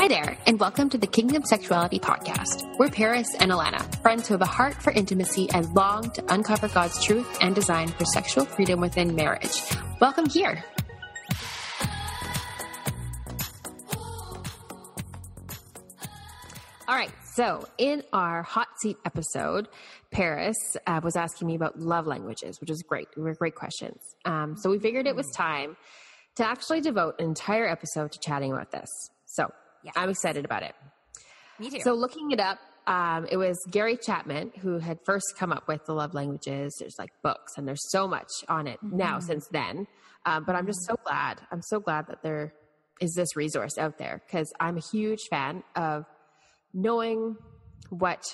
Hi there, and welcome to the Kingdom Sexuality Podcast. We're Paris and Alana, friends who have a heart for intimacy and long to uncover God's truth and design for sexual freedom within marriage. Welcome here. All right, so in our hot seat episode, Paris was asking me about love languages, which is great. They were great questions. So we figured it was time to actually devote an entire episode to chatting about this. So I'm excited about it. Me too. So looking it up, it was Gary Chapman who had first come up with the love languages. There's like books and there's so much on it now since then. But I'm just so glad. I'm so glad that there is this resource out there because I'm a huge fan of knowing what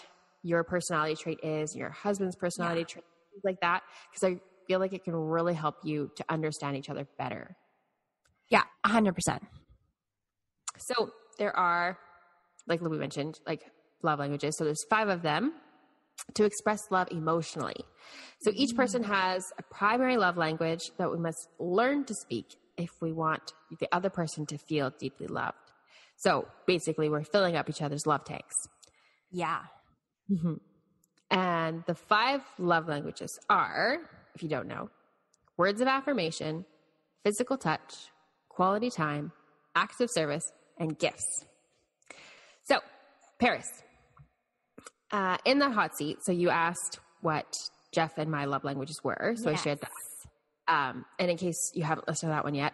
your personality trait is, your husband's personality trait, things like that, because I feel like it can really help you to understand each other better. Yeah, 100%. So there are, like we mentioned, like love languages. So there's 5 of them to express love emotionally. So each person has a primary love language that we must learn to speak if we want the other person to feel deeply loved. So basically we're filling up each other's love tanks. Yeah. Mm-hmm. And the 5 love languages are, if you don't know, words of affirmation, physical touch, quality time, acts of service, and gifts. So, Paris, in that hot seat, so you asked what Jeff and my love languages were, so I shared that. And in case you haven't listened to that one yet,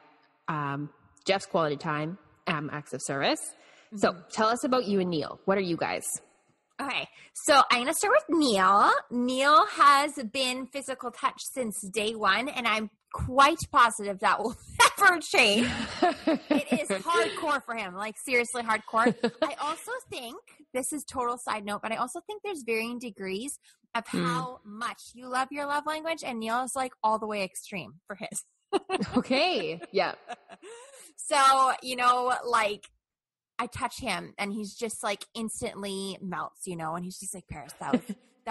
Jeff's quality time, acts of service. So tell us about you and Neil. What are you guys? Okay, so I'm going to start with Neil. Neil has been physical touch since day one, and I'm quite positive that will never change. It is hardcore for him, like seriously hardcore. I also think, this is total side note, but I also think there's varying degrees of how much you love your love language, and Neil is like all the way extreme for his. Okay, yeah. So, like, I touch him and he's just like instantly melts, and he's just like, Paris, that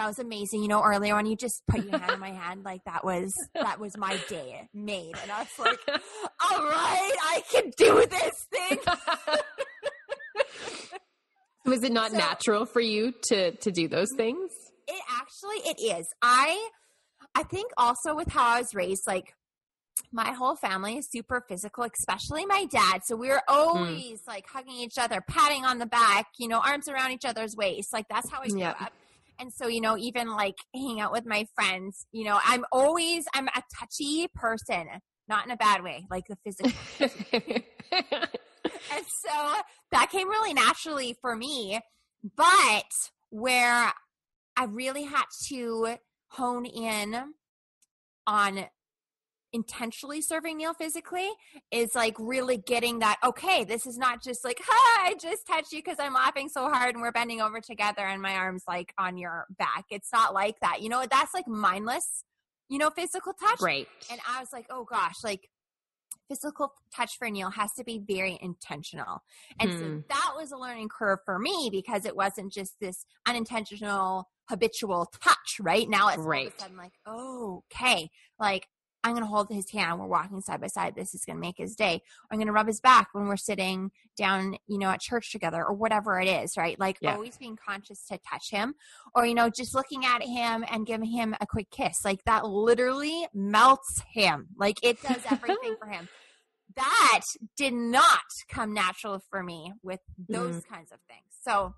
was amazing. Earlier when you just put your hand on my hand, like that was my day made. And I was like, all right, I can do this thing. Was it not natural for you to do those things? It is. I think also with how I was raised, like, my whole family is super physical, especially my dad. So we were always like hugging each other, patting on the back, arms around each other's waist. Like that's how I grew up. And so, even like hanging out with my friends, I'm a touchy person, not in a bad way, like the physical. And so that came really naturally for me. But where I really had to hone in on intentionally serving Neil physically is like really getting that, okay, this is not just like, I just touched you because I'm laughing so hard and we're bending over together and my arm's like on your back. It's not like that. That's like mindless, physical touch. Right. And I was like, oh gosh, like physical touch for Neil has to be very intentional. And so that was a learning curve for me because it wasn't just this unintentional habitual touch, right? Now it's all of a sudden like, oh, okay, like I'm going to hold his hand. We're walking side by side. This is going to make his day. I'm going to rub his back when we're sitting down, at church together or whatever it is, right? Like always being conscious to touch him or, just looking at him and giving him a quick kiss. Like that literally melts him. Like it does everything for him. That did not come natural for me with those kinds of things. So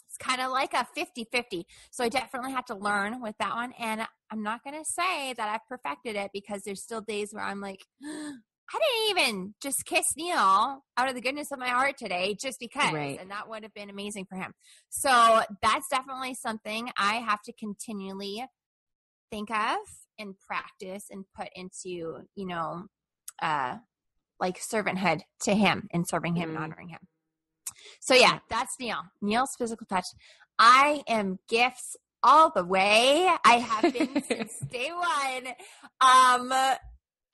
it's kind of like a 50-50. So I definitely had to learn with that one. And I'm not going to say that I've perfected it because there's still days where I'm like, I didn't even just kiss Neil out of the goodness of my heart today just because. Right. And that would have been amazing for him. So that's definitely something I have to continually think of and practice and put into, like servanthood to him and serving him and honoring him. So yeah, that's Neil. Neil's physical touch. I am gifts all the way. I have been since day one.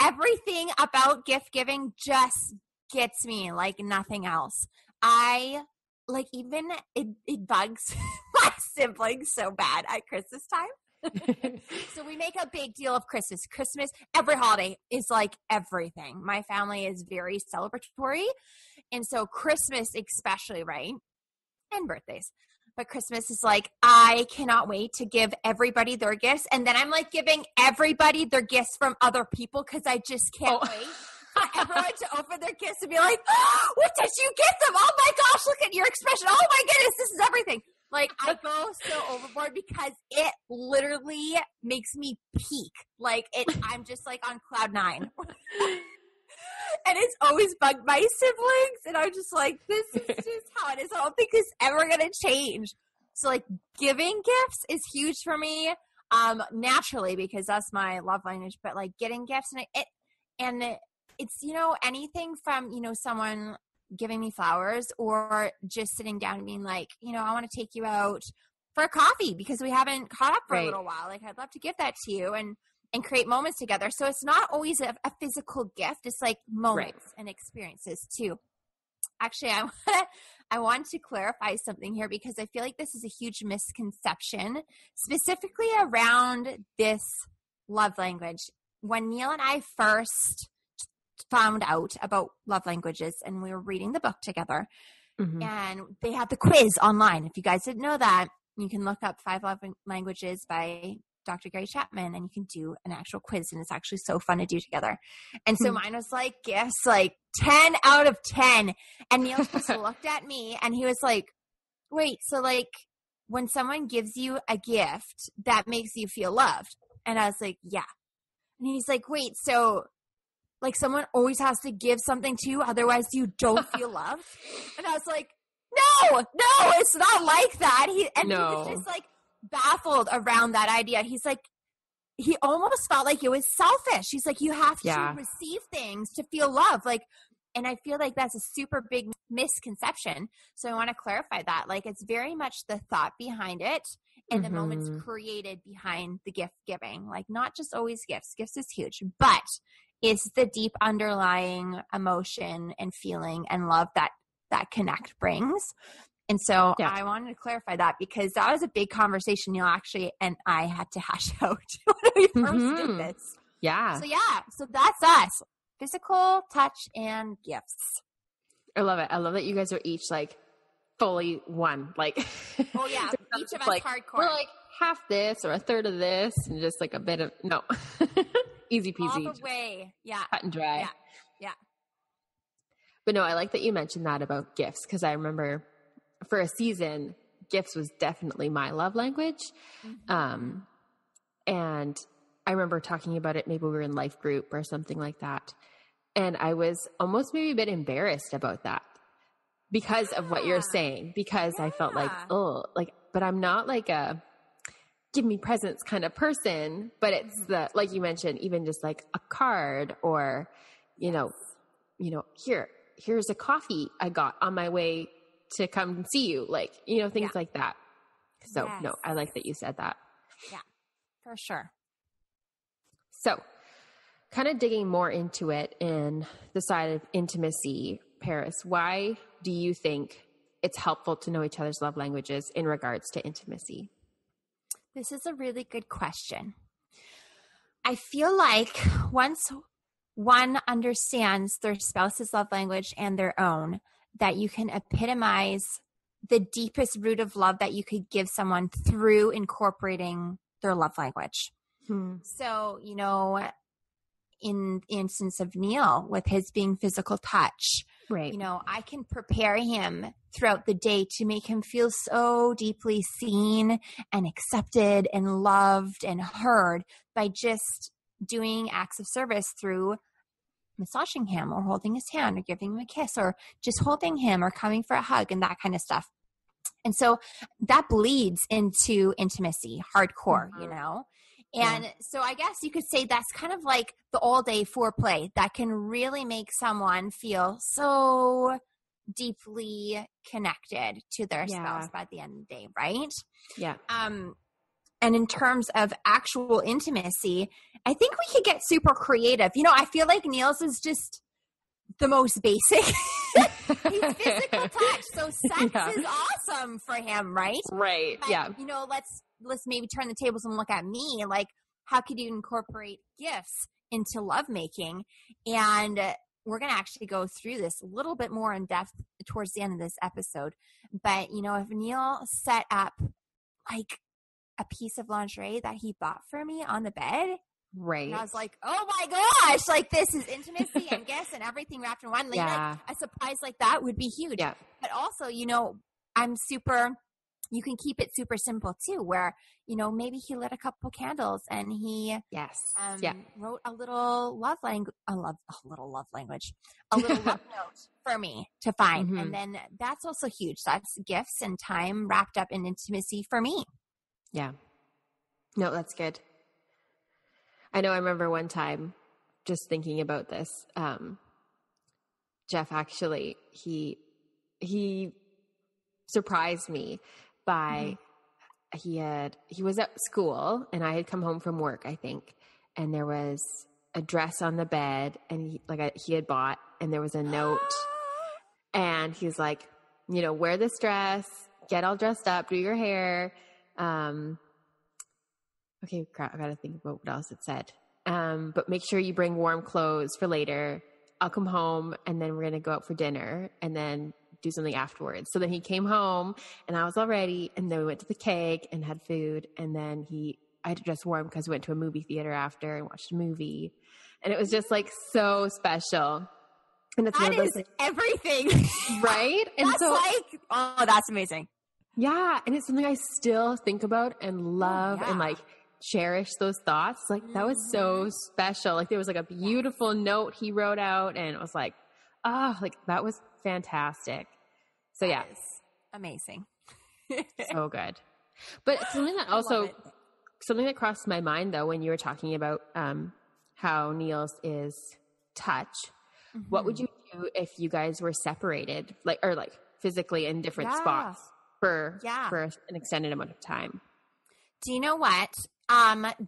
Everything about gift giving just gets me like nothing else. I like even it bugs my siblings so bad at Christmas time. So we make a big deal of Christmas. Christmas, every holiday is like everything. My family is very celebratory. And so Christmas especially, right? And birthdays. But Christmas is like, I cannot wait to give everybody their gifts. And then I'm like giving everybody their gifts from other people because I just can't wait for everyone to open their gifts and be like, oh, what did you get them? Oh my gosh, look at your expression. Oh my goodness, this is everything. Like, I go so overboard because it literally makes me peak. Like, I'm just like on cloud 9. And it's always bugged my siblings. And I'm just like, this is just how it is. I don't think it's ever going to change. So, like, giving gifts is huge for me, naturally, because that's my love language. But, like, getting gifts, and it's, you know, anything from, you know, someone giving me flowers or just sitting down and being like, you know, I want to take you out for a coffee because we haven't caught up for a little while. Like, I'd love to give that to you. And create moments together. So it's not always a physical gift. It's like moments and experiences too. Actually, I want to clarify something here because I feel like this is a huge misconception, specifically around this love language. When Neil and I first found out about love languages and we were reading the book together, and they had the quiz online. If you guys didn't know that, you can look up 5 Love Languages by Dr. Gary Chapman, and you can do an actual quiz, and it's actually so fun to do together. And so mine was like gifts, like 10 out of 10. And Neil just looked at me and he was like, wait, so like when someone gives you a gift, that makes you feel loved? And I was like, yeah. And he's like, wait, so like someone always has to give something to you, otherwise you don't feel loved? And I was like, no, it's not like that. He was just like baffled around that idea. He's like, he almost felt like it was selfish. He's like, you have to receive things to feel love. Like, and I feel like that's a super big misconception. So I want to clarify that. Like, it's very much the thought behind it and the moments created behind the gift giving. Like, not just always gifts. Gifts is huge, but it's the deep underlying emotion and feeling and love that connect brings. And so I wanted to clarify that because that was a big conversation, Neil, actually, and I had to hash out when we first did this. Yeah. So that's us. Physical, touch, and gifts. I love it. I love that you guys are each like fully one. Like, oh yeah, each of us like, hardcore. We're like half this or a third of this, and just like a bit of easy peasy. All the way, cut and dry. Yeah. But no, I like that you mentioned that about gifts because I remember for a season, gifts was definitely my love language. And I remember talking about it. Maybe we were in life group or something like that. And I was almost maybe a bit embarrassed about that because of what you're saying, because I felt like, but I'm not like a give me presents kind of person, but it's like you mentioned, even just like a card or, you know, here's a coffee I got on my way to come see you, like, you know, things like that. So no, I like that you said that. Yeah, for sure. So kind of digging more into it in the side of intimacy, Paris, why do you think it's helpful to know each other's love languages in regards to intimacy? This is a really good question. I feel like once one understands their spouse's love language and their own, that you can epitomize the deepest root of love that you could give someone through incorporating their love language. So, you know, in the instance of Neil with his being physical touch, right? You know, I can prepare him throughout the day to make him feel so deeply seen and accepted and loved and heard by just doing acts of service through massaging him or holding his hand or giving him a kiss or just holding him or coming for a hug and that kind of stuff. And so that bleeds into intimacy, hardcore, you know? And so I guess you could say that's kind of like the all day foreplay that can really make someone feel so deeply connected to their spouse by the end of the day, right? Yeah. And in terms of actual intimacy, I think we could get super creative. You know, I feel like Neil's is just the most basic. He's physical touch, so sex is awesome for him, right? Right. But, you know, let's maybe turn the tables and look at me. Like, how could you incorporate gifts into lovemaking? And we're going to actually go through this a little bit more in depth towards the end of this episode. But, if Neil set up like a piece of lingerie that he bought for me on the bed, right. And I was like, oh my gosh, like this is intimacy and gifts and everything wrapped in one. Like, a surprise like that would be huge. Yeah. But also, you can keep it super simple too, where, maybe he lit a couple candles and he wrote a little love language, a little love note for me to find. Mm-hmm. And then that's also huge. That's gifts and time wrapped up in intimacy for me. Yeah. No, that's good. I know I remember one time just thinking about this. Jeff actually, he surprised me by, he was at school and I had come home from work, I think. And there was a dress on the bed and he had bought, and there was a note and he's like, wear this dress, get all dressed up, do your hair. Okay, crap, I gotta think about what else it said. But make sure you bring warm clothes for later. I'll come home and then we're going to go out for dinner and then do something afterwards. So then he came home and I was all ready, and then we went to the keg and had food. And then I had to dress warm because we went to a movie theater after and watched a movie. And it was just like so special. And it's that is everything. Right? And that's that's amazing. Yeah. And it's something I still think about and love and like cherish those thoughts. Like that was so special. Like there was like a beautiful note he wrote out, and it was like, that was fantastic. So yeah, amazing. So good. But something that crossed my mind though, when you were talking about how Neil's is touch, what would you do if you guys were separated, like physically in different spots for an extended amount of time? Do you know what?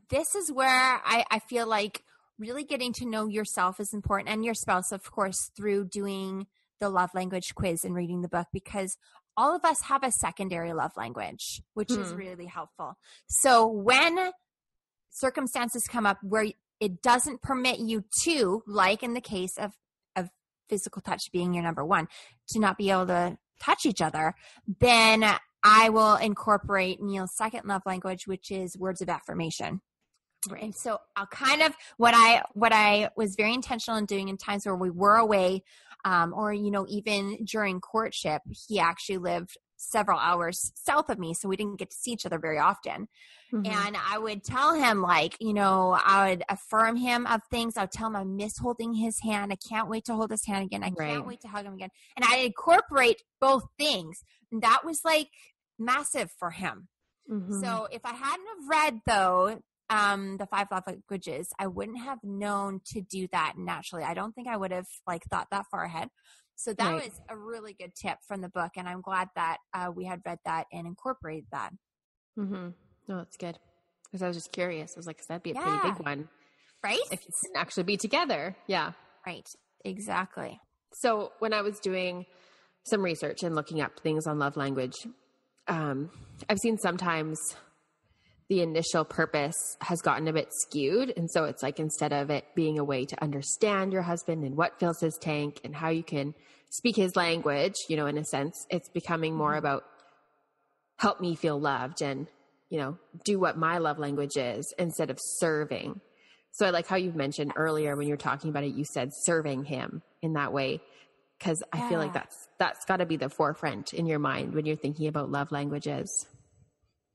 This is where I feel like really getting to know yourself is important, and your spouse, of course, through doing the love language quiz and reading the book, because all of us have a secondary love language, which is really helpful. So when circumstances come up where it doesn't permit you to, like in the case of physical touch being your number one, to not be able to touch each other, then I will incorporate Neil's second love language, which is words of affirmation. Right. And so I'll kind of, what I was very intentional in doing in times where we were away, or, even during courtship, he actually lived several hours south of me, so we didn't get to see each other very often. Mm-hmm. And I would tell him I would affirm him of things. I would tell him I miss holding his hand. I can't wait to hold his hand again. I can't wait to hug him again. And I incorporate both things. And that was massive for him. Mm-hmm. So if I hadn't have read though, the 5 love languages, I wouldn't have known to do that naturally. I don't think I would have thought that far ahead. So that was a really good tip from the book. And I'm glad that we had read that and incorporated that. Mm-hmm. No, that's good. Because I was just curious. I was like, cause that'd be a pretty big one. Right? If you couldn't actually be together. Yeah. Right. Exactly. So when I was doing some research and looking up things on love language, I've seen sometimes the initial purpose has gotten a bit skewed. And so it's instead of it being a way to understand your husband and what fills his tank and how you can speak his language, in a sense, it's becoming more about help me feel loved and, do what my love language is instead of serving. So I like how you've mentioned earlier when you were talking about it, you said serving him in that way. Cause I feel like that's gotta be the forefront in your mind when you're thinking about love languages.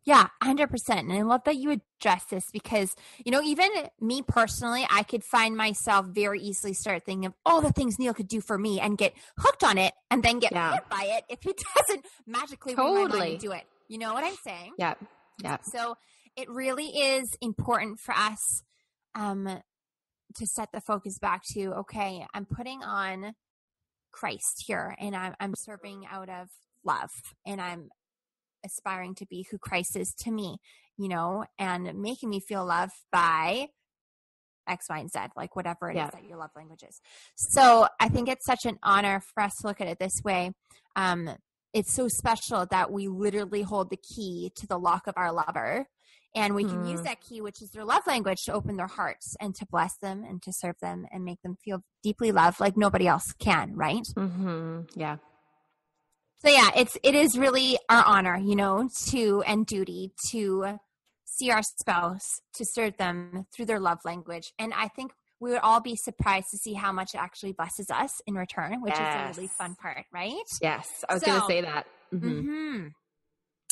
Yeah, 100%. And I love that you address this because, even me personally, I could find myself very easily start thinking of all the things Neil could do for me and get hooked on it and then get hit by it if he doesn't magically read my mind and do it. You know what I'm saying? Yeah. Yeah. So it really is important for us to set the focus back to, okay, I'm putting on Christ here and I'm serving out of love and I'm aspiring to be who Christ is to me, and making me feel loved by X, Y, and Z, whatever it is that your love language is. So I think it's such an honor for us to look at it this way. It's so special that we literally hold the key to the lock of our lover And we can use that key, which is their love language, to open their hearts and to bless them and to serve them and make them feel deeply loved like nobody else can, right? Yeah. So yeah, it is really our honor, and duty to see our spouse, to serve them through their love language. And I think we would all be surprised to see how much it actually blesses us in return, which is a really fun part, right? Yes, I was going to say that.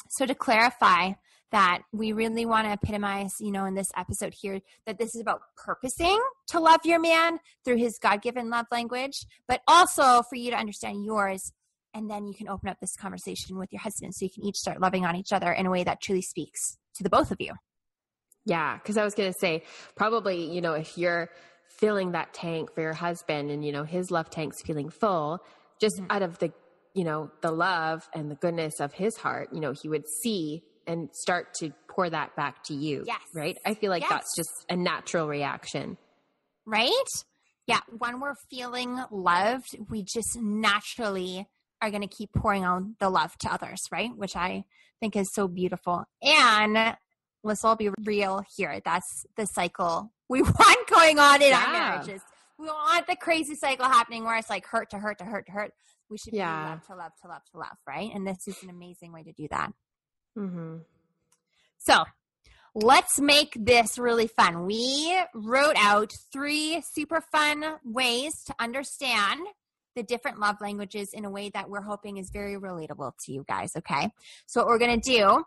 So to clarify that, we really want to epitomize, in this episode here, that this is about purposing to love your man through his God-given love language, but also for you to understand yours. And then you can open up this conversation with your husband so you can each start loving on each other in a way that truly speaks to the both of you. Yeah, because I was going to say, probably, if you're filling that tank for your husband and, his love tank's feeling full, just out of the, the love and the goodness of his heart, he would see and start to pour that back to you. Yes. Right? I feel like that's just a natural reaction. Right? Yeah. When we're feeling loved, we just naturally are going to keep pouring on the love to others, right? Which I think is so beautiful. And let's all be real here. That's the cycle we want going on in our marriages. We want the crazy cycle happening where it's like hurt to hurt to hurt to hurt. We should be love to love to love to love, right? And this is an amazing way to do that. So let's make this really fun. We wrote out 3 super fun ways to understand the different love languages in a way that we're hoping is very relatable to you guys, okay? So what we're going to do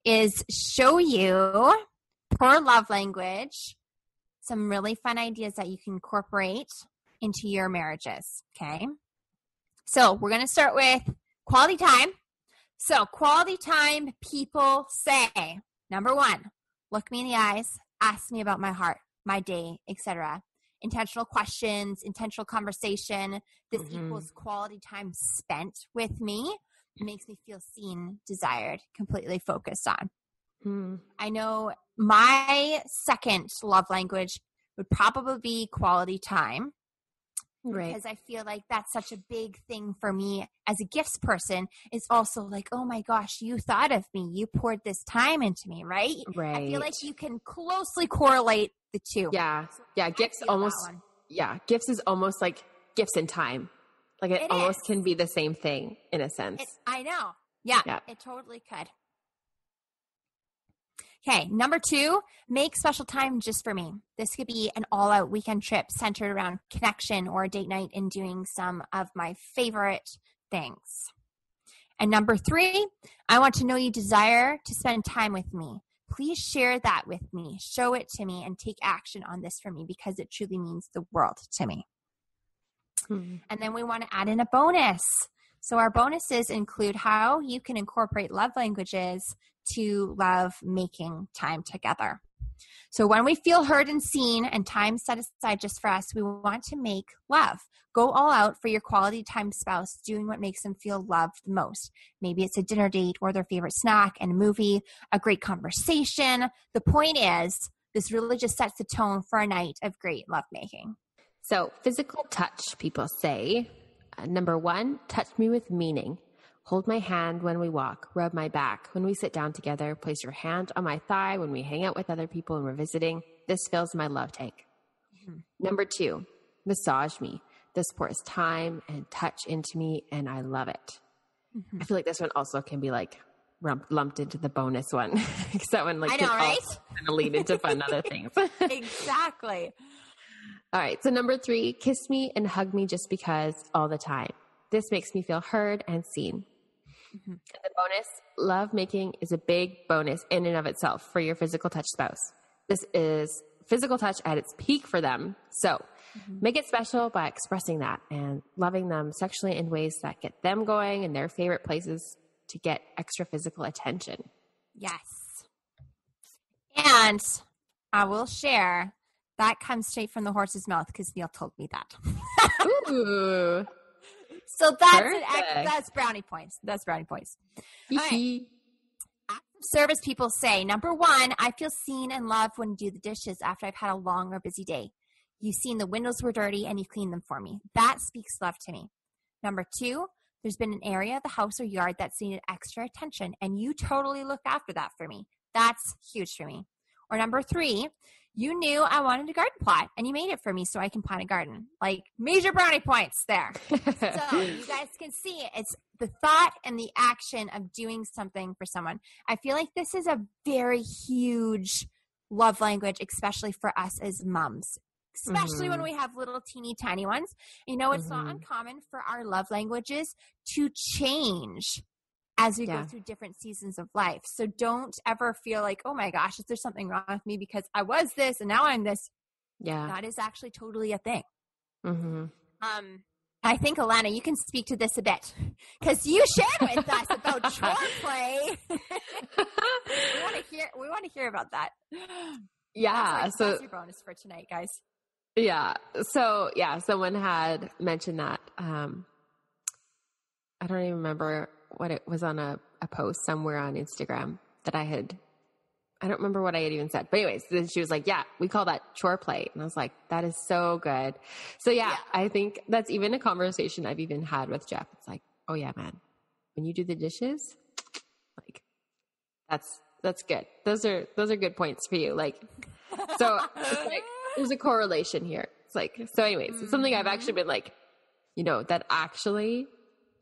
is show you, per love language, some really fun ideas that you can incorporate into your marriages, okay? So we're going to start with quality time. So quality time, people say, number 1, look me in the eyes, ask me about my heart, my day, etc. Intentional questions, intentional conversation. This equals quality time spent with me. It makes me feel seen, desired, completely focused on. I know my second love language would probably be quality time. Right. Because I feel like that's such a big thing for me as a gifts person. It's also like, oh my gosh, you thought of me. You poured this time into me, right? Right. I feel like you can closely correlate the two. Yeah. Yeah. Gifts gifts is almost like gifts in time. Like it almost can be the same thing in a sense. I know. Yeah, it totally could. Okay, number 2, make special time just for me. This could be an all-out weekend trip centered around connection or a date night and doing some of my favorite things. And number 3, I want to know you desire to spend time with me. Please share that with me. Show it to me and take action on this for me because it truly means the world to me. And then we want to add in a bonus. So our bonuses include how you can incorporate love languages to love making time together. So when we feel heard and seen and time set aside just for us, we want to make love. Go all out for your quality time spouse, doing what makes them feel loved the most. Maybe it's a dinner date or their favorite snack and a movie, a great conversation. The point is, this really just sets the tone for a night of great lovemaking. So physical touch, people say. Number 1, touch me with meaning. Hold my hand when we walk, rub my back when we sit down together, place your hand on my thigh when we hang out with other people and we're visiting. This fills my love tank. Number 2, massage me. This pours time and touch into me and I love it. I feel like this one also can be like lumped into the bonus one. Because that one I know, right? Kind of lead into fun other things. Exactly. All right. So number 3, kiss me and hug me just because all the time. This makes me feel heard and seen. And the bonus, love making is a big bonus in and of itself for your physical touch spouse. This is physical touch at its peak for them. So make it special by expressing that and loving them sexually in ways that get them going in their favorite places to get extra physical attention. Yes. And I will share that comes straight from the horse's mouth because Neil told me that. Ooh. So that's brownie points. That's brownie points. All right. Service people say, number 1, I feel seen and loved when you do the dishes after I've had a long or busy day. You've seen the windows were dirty and you cleaned them for me. That speaks love to me. Number 2, there's been an area of the house or yard that's needed extra attention and you totally look after that for me. That's huge for me. Or number 3, you knew I wanted a garden plot and you made it for me so I can plant a garden. Like, major brownie points there. So you guys can see it's the thought and the action of doing something for someone. I feel like this is a very huge love language, especially for us as moms, especially when we have little teeny tiny ones. You know, it's not uncommon for our love languages to change as we go through different seasons of life. So don't ever feel like, oh my gosh, is there something wrong with me because I was this and now I'm this? Yeah. That is actually totally a thing. I think, Alana, you can speak to this a bit because you shared with us about chore play. we want to hear about that. Yeah. That's your bonus for tonight, guys. Yeah. So someone had mentioned that. I don't even remember what it was on a post somewhere on Instagram that I don't remember what I had even said. But anyways, then she was like, yeah, we call that chore play. And I was like, that is so good. So yeah, I think that's even a conversation I've even had with Jeff. It's like, oh yeah, man, when you do the dishes, like that's good. Those are good points for you. Like, so it's like, there's a correlation here. It's like, so anyways, it's something I've actually been like, you know, that actually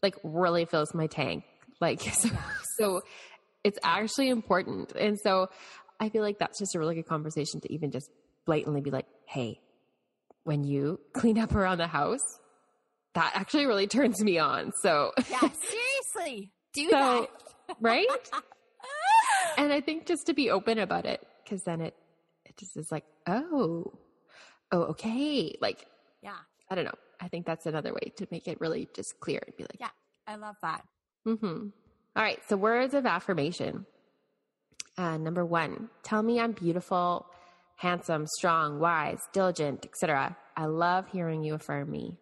like really fills my tank. Like, so it's actually important. And so I feel like that's just a really good conversation to even just blatantly be like, hey, when you clean up around the house, that actually really turns me on. So yeah, seriously, do that. Right? And I think just to be open about it, because then it just is like, oh, okay. Like, yeah, I don't know. I think that's another way to make it really just clear and be like, yeah, I love that. All right. So words of affirmation. Number 1, tell me I'm beautiful, handsome, strong, wise, diligent, etc. I love hearing you affirm me.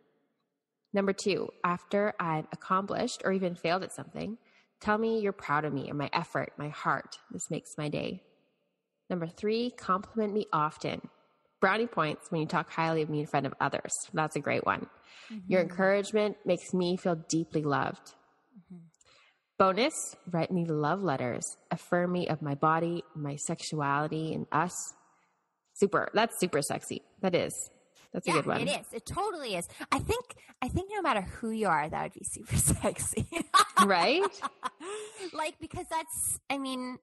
Number 2, after I've accomplished or even failed at something, tell me you're proud of me and my effort, my heart. This makes my day. Number 3, compliment me often. Brownie points when you talk highly of me in front of others. That's a great one. Your encouragement makes me feel deeply loved. Bonus, write me love letters. Affirm me of my body, my sexuality, and us. Super. That's super sexy. That is. That's a good one. It is. It totally is. I think no matter who you are, that would be super sexy. Right? Like, because I mean,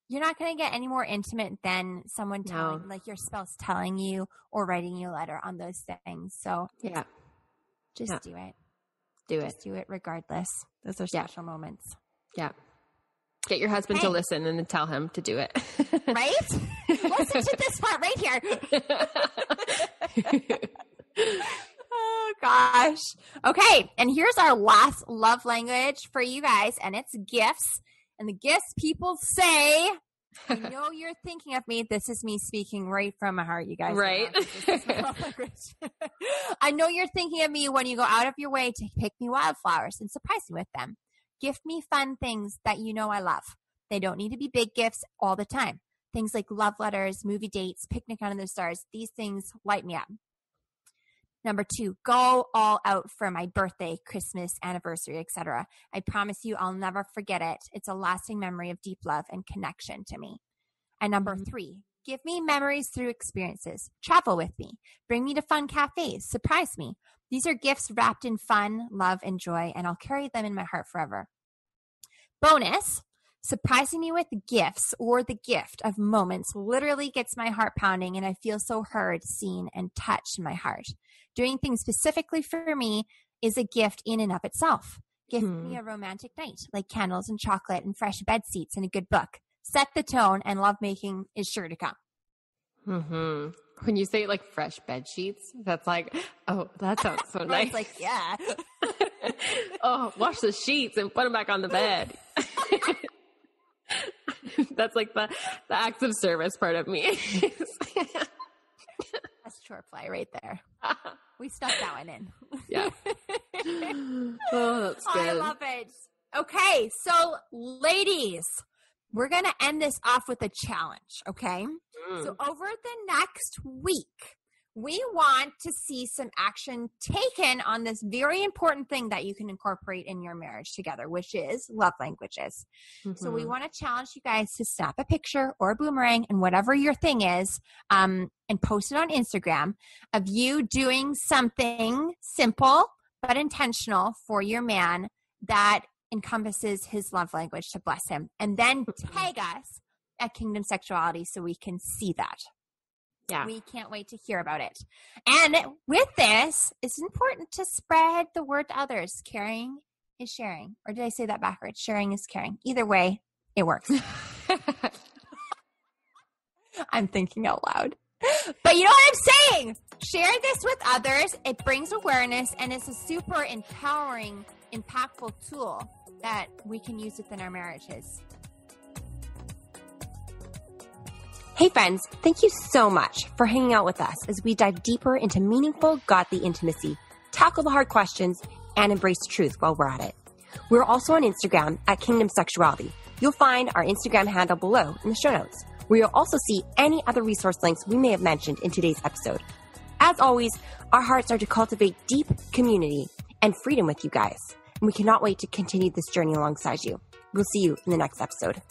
you're not going to get any more intimate than someone telling, like your spouse telling you or writing you a letter on those things. So yeah, just do it. Just do it regardless. Those are special moments. Yeah. Get your husband to listen and then tell him to do it. Right? Listen to this part right here. Oh, gosh. Okay. And here's our last love language for you guys, and it's gifts. And the gifts people say, I know you're thinking of me. This is me speaking right from my heart, you guys. Right. I know you're thinking of me when you go out of your way to pick me wildflowers and surprise me with them. Gift me fun things that you know I love. They don't need to be big gifts all the time. Things like love letters, movie dates, picnic under the stars. These things light me up. Number 2, go all out for my birthday, Christmas, anniversary, etc. I promise you I'll never forget it. It's a lasting memory of deep love and connection to me. And number 3, give me memories through experiences. Travel with me. Bring me to fun cafes. Surprise me. These are gifts wrapped in fun, love, and joy, and I'll carry them in my heart forever. Bonus, surprising me with gifts or the gift of moments literally gets my heart pounding, and I feel so heard, seen, and touched in my heart. Doing things specifically for me is a gift in and of itself. Gift me a romantic night, like candles and chocolate and fresh bed seats and a good book. Set the tone, and lovemaking is sure to come. When you say like fresh bed sheets, that's like, oh, that sounds so nice. It's like, yeah. Oh, wash the sheets and put them back on the bed. That's like the acts of service part of me. That's chore play right there. We stuck that one in. Yeah. Oh, that's good. I love it. Okay, so ladies, we're going to end this off with a challenge, okay? So over the next week, we want to see some action taken on this very important thing that you can incorporate in your marriage together, which is love languages. So we want to challenge you guys to snap a picture or a boomerang and whatever your thing is, and post it on Instagram of you doing something simple but intentional for your man that encompasses his love language to bless him. And then tag us at Kingdom Sexuality so we can see that. Yeah. We can't wait to hear about it. And with this, it's important to spread the word to others. Caring is sharing. Or did I say that backwards? Sharing is caring. Either way, it works. I'm thinking out loud. But you know what I'm saying? Share this with others. It brings awareness, and it's a super empowering, impactful tool that we can use within our marriages. Hey friends, thank you so much for hanging out with us as we dive deeper into meaningful, godly intimacy, tackle the hard questions, and embrace truth while we're at it. We're also on Instagram at Kingdom Sexuality. You'll find our Instagram handle below in the show notes, where you'll also see any other resource links we may have mentioned in today's episode. As always, our hearts are to cultivate deep community and freedom with you guys, and we cannot wait to continue this journey alongside you. We'll see you in the next episode.